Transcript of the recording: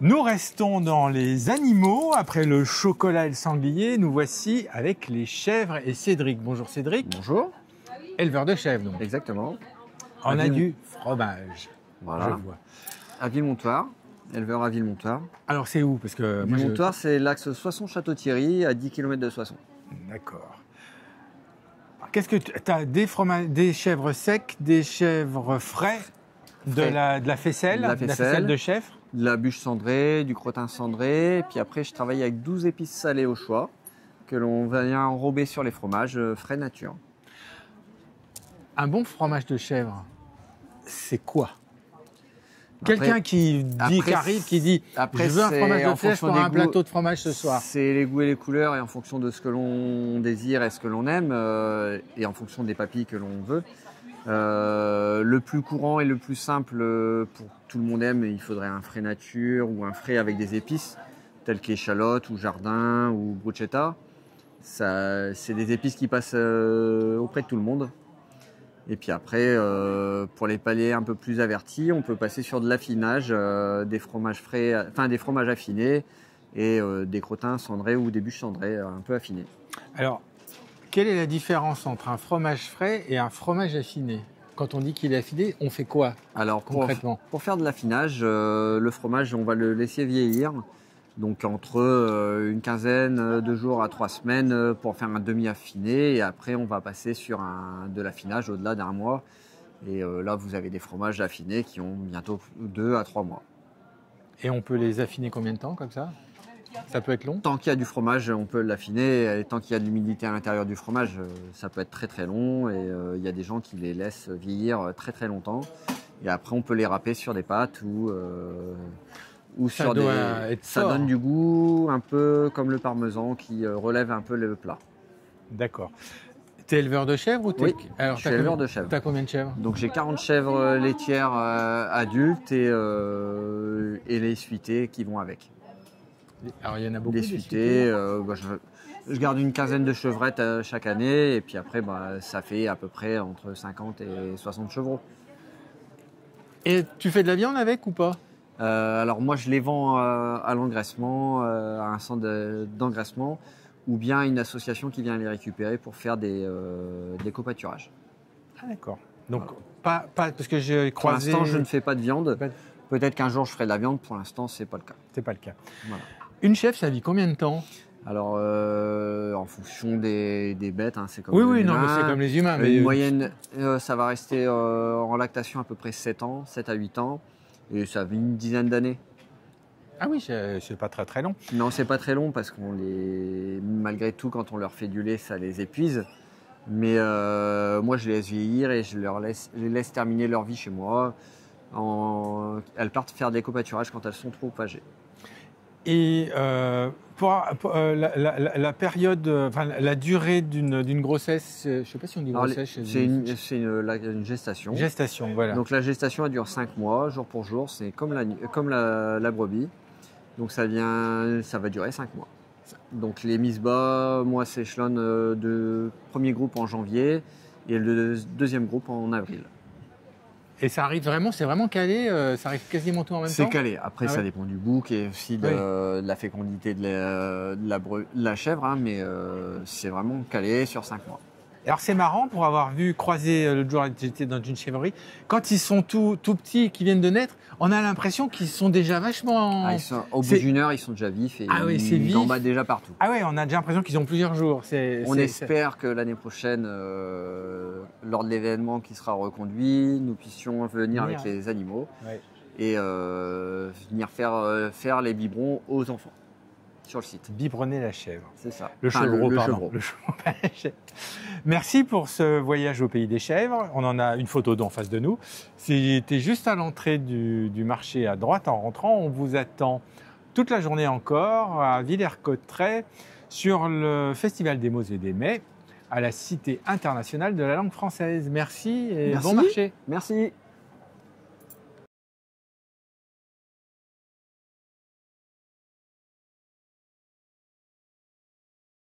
Nous restons dans les animaux. Après le chocolat et le sanglier, nous voici avec les chèvres et Cédric. Bonjour Cédric. Bonjour. Éleveur de chèvres donc. Exactement. On a du fromage. Voilà. Je vois. À Villemontoire, éleveur à Villemontoire. Alors c'est où? Parce que moi, Villemontoire, c'est l'axe Soissons-Château-Thierry, à 10 km de Soissons. D'accord. Qu'est-ce que tu as? Des chèvres secs, des chèvres frais, de la faisselle, De la faisselle. de chèvre. De la bûche cendrée, du crottin cendré. Puis après, je travaille avec 12 épices salées au choix que l'on vient enrober sur les fromages frais nature. Un bon fromage de chèvre, c'est quoi? Quelqu'un qui arrive, qui dit « Je veux un fromage de chèvre pour un plateau de fromage ce soir ». C'est les goûts et les couleurs et en fonction de ce que l'on désire et ce que l'on aime et en fonction des papilles que l'on veut. Le plus courant et le plus simple pour tout le monde aime, il faudrait un frais nature ou un frais avec des épices telles qu'échalote ou jardin ou bruschetta. C'est des épices qui passent auprès de tout le monde. Et puis après, pour les palais un peu plus avertis, on peut passer sur de l'affinage, des fromages frais, enfin des fromages affinés et des crottins cendrés ou des bûches cendrées un peu affinées. Alors, quelle est la différence entre un fromage frais et un fromage affiné? Quand on dit qu'il est affiné, on fait quoi? Alors concrètement? Pour faire de l'affinage, le fromage, on va le laisser vieillir. Donc entre une quinzaine de jours à 3 semaines pour faire un demi-affiné. Et après, on va passer sur de l'affinage au-delà d'un mois. Et là, vous avez des fromages affinés qui ont bientôt 2 à 3 mois. Et on peut les affiner combien de temps comme ça? Ça peut être long? Tant qu'il y a du fromage, on peut l'affiner. Et tant qu'il y a de l'humidité à l'intérieur du fromage, ça peut être très très long. Et il y a des gens qui les laissent vieillir très très longtemps. Et après, on peut les râper sur des pâtes ou Ça sur doit des... être Ça fort. donne du goût, un peu comme le parmesan qui relève un peu le plat. D'accord. Tu es éleveur de chèvres ou t'es... Oui, Alors, je suis éleveur de chèvres. Tu as combien de chèvres? Donc j'ai 40 chèvres laitières adultes et les suitées qui vont avec. Alors il y en a beaucoup. Les suitées, je garde une quinzaine de chevrettes chaque année et puis après ça fait à peu près entre 50 et 60 chevreaux. Et tu fais de la viande avec ou pas? Alors moi je les vends à l'engraissement, à un centre d'engraissement ou bien à une association qui vient les récupérer pour faire des copâturages. Ah d'accord. Donc pas parce que j'ai Pour croisé... l'instant je ne fais pas de viande. Pas- Peut-être qu'un jour je ferai de la viande, pour l'instant c'est pas le cas. C'est pas le cas. Voilà. Une chèvre, ça vit combien de temps? Alors en fonction des bêtes, hein, c'est comme Oui, les non, mais humains. c'est comme les humains. Mais Une moyenne, ça va rester en lactation à peu près 7 ans, 7 à 8 ans. Et ça vit une dizaine d'années. Ah oui, c'est pas très très long. Non, c'est pas très long parce malgré tout, quand on leur fait du lait, ça les épuise. Mais moi, je les laisse vieillir et je les laisse terminer leur vie chez moi. Elles partent faire des copâturages quand elles sont trop âgées. Et la période, enfin, la durée d'une grossesse, je ne sais pas si on dit Alors, grossesse. c'est une gestation. Gestation, voilà. Donc la gestation, elle dure 5 mois, jour pour jour. C'est comme la brebis. Donc ça va durer 5 mois. Donc les mises bas, moi, s'échelonnent de premier groupe en janvier et le deuxième groupe en avril. Et ça arrive vraiment, c'est vraiment calé, ça arrive quasiment tout en même temps? C'est calé. Après, Ah ça ouais. dépend du bouc et aussi de la fécondité de la chèvre, hein, mais c'est vraiment calé sur 5 mois. Alors c'est marrant pour avoir vu croiser l'autre jour, j'étais dans une chèvrerie, quand ils sont tout petits et qu'ils viennent de naître, on a l'impression qu'ils sont déjà vachement... Au bout d'une heure, ils sont déjà vifs et c'est ils vif. gambadent déjà partout. Ah ouais, on a déjà l'impression qu'ils ont plusieurs jours. On espère que l'année prochaine, lors de l'événement qui sera reconduit, nous puissions venir avec les animaux et venir faire les biberons aux enfants sur le site. Biberonner la chèvre. C'est ça. Le chevreau, le pardon. chevreau. Le chevreau, pas la chèvre. Merci pour ce voyage au pays des chèvres. On en a une photo d'en face de nous. C'était juste à l'entrée du marché à droite en rentrant. On vous attend toute la journée encore à Villers-Cotterêts sur le Festival des mots et des mets à la Cité internationale de la langue française. Merci et bon marché. Merci.